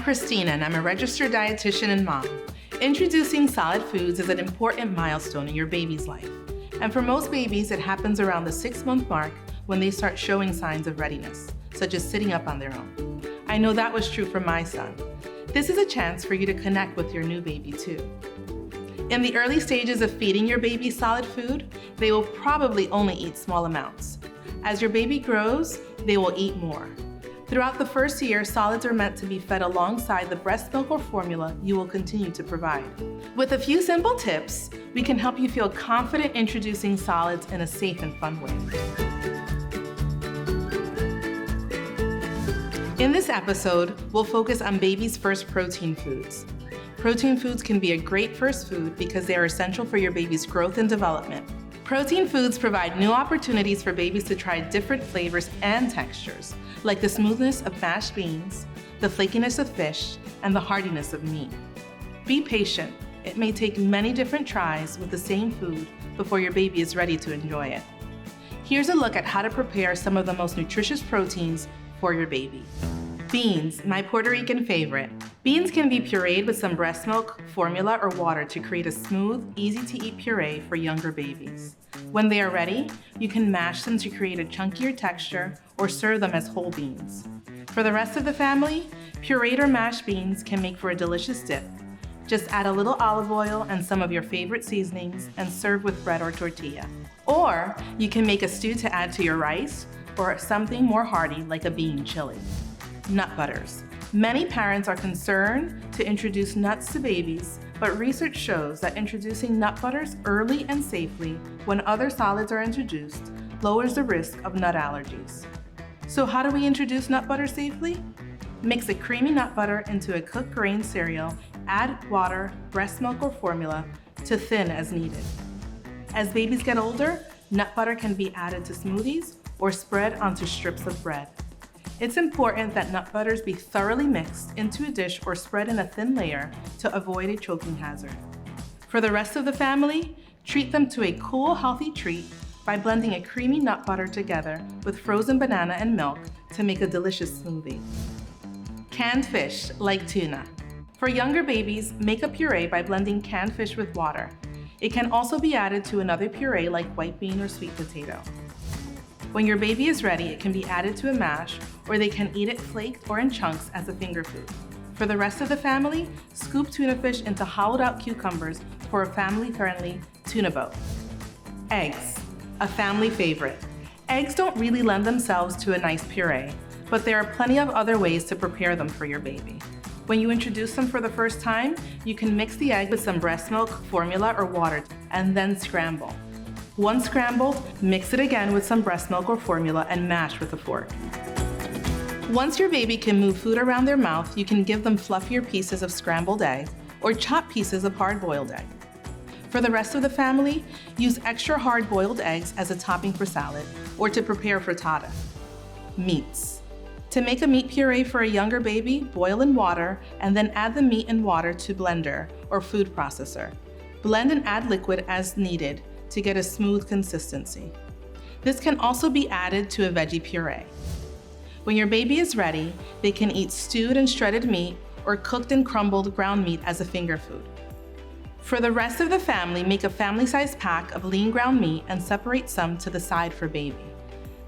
Christina, and I'm a registered dietitian and mom. Introducing solid foods is an important milestone in your baby's life. And for most babies, it happens around the 6-month mark when they start showing signs of readiness, such as sitting up on their own. I know that was true for my son. This is a chance for you to connect with your new baby too. In the early stages of feeding your baby solid food, they will probably only eat small amounts. As your baby grows, they will eat more. Throughout the first year, solids are meant to be fed alongside the breast milk or formula you will continue to provide. With a few simple tips, we can help you feel confident introducing solids in a safe and fun way. In this episode, we'll focus on baby's first protein foods. Protein foods can be a great first food because they are essential for your baby's growth and development. Protein foods provide new opportunities for babies to try different flavors and textures, like the smoothness of mashed beans, the flakiness of fish, and the hardiness of meat. Be patient. It may take many different tries with the same food before your baby is ready to enjoy it. Here's a look at how to prepare some of the most nutritious proteins for your baby. Beans, my Puerto Rican favorite. Beans can be pureed with some breast milk, formula, or water to create a smooth, easy-to-eat puree for younger babies. When they are ready, you can mash them to create a chunkier texture or serve them as whole beans. For the rest of the family, pureed or mashed beans can make for a delicious dip. Just add a little olive oil and some of your favorite seasonings and serve with bread or tortilla. Or you can make a stew to add to your rice or something more hearty like a bean chili. Nut butters. Many parents are concerned to introduce nuts to babies, but research shows that introducing nut butters early and safely when other solids are introduced lowers the risk of nut allergies. So how do we introduce nut butter safely? Mix a creamy nut butter into a cooked grain cereal, add water, breast milk, or formula to thin as needed. As babies get older, nut butter can be added to smoothies or spread onto strips of bread. It's important that nut butters be thoroughly mixed into a dish or spread in a thin layer to avoid a choking hazard. For the rest of the family, treat them to a cool, healthy treat by blending a creamy nut butter together with frozen banana and milk to make a delicious smoothie. Canned fish, like tuna. For younger babies, make a puree by blending canned fish with water. It can also be added to another puree like white bean or sweet potato. When your baby is ready, it can be added to a mash, or they can eat it flaked or in chunks as a finger food. For the rest of the family, scoop tuna fish into hollowed out cucumbers for a family-friendly tuna boat. Eggs, a family favorite. Eggs don't really lend themselves to a nice puree, but there are plenty of other ways to prepare them for your baby. When you introduce them for the first time, you can mix the egg with some breast milk, formula, or water, and then scramble. Once scrambled, mix it again with some breast milk or formula and mash with a fork. Once your baby can move food around their mouth, you can give them fluffier pieces of scrambled egg or chopped pieces of hard-boiled egg. For the rest of the family, use extra hard-boiled eggs as a topping for salad or to prepare frittata. Meats. To make a meat puree for a younger baby, boil in water and then add the meat and water to blender or food processor. Blend and add liquid as needed to get a smooth consistency. This can also be added to a veggie puree. When your baby is ready, they can eat stewed and shredded meat or cooked and crumbled ground meat as a finger food. For the rest of the family, make a family-sized pack of lean ground meat and separate some to the side for baby.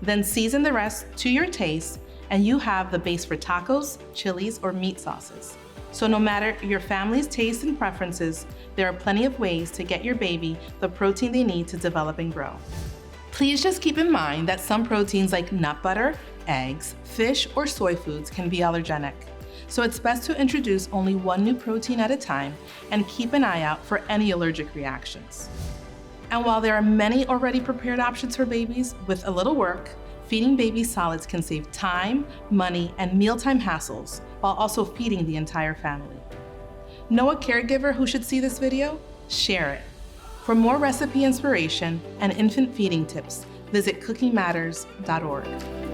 Then season the rest to your taste and you have the base for tacos, chilies, or meat sauces. So no matter your family's tastes and preferences, there are plenty of ways to get your baby the protein they need to develop and grow. Please just keep in mind that some proteins like nut butter, eggs, fish, or soy foods can be allergenic. So it's best to introduce only one new protein at a time and keep an eye out for any allergic reactions. And while there are many already prepared options for babies, with a little work, feeding babies solids can save time, money, and mealtime hassles, while also feeding the entire family. Know a caregiver who should see this video? Share it. For more recipe inspiration and infant feeding tips, visit cookingmatters.org.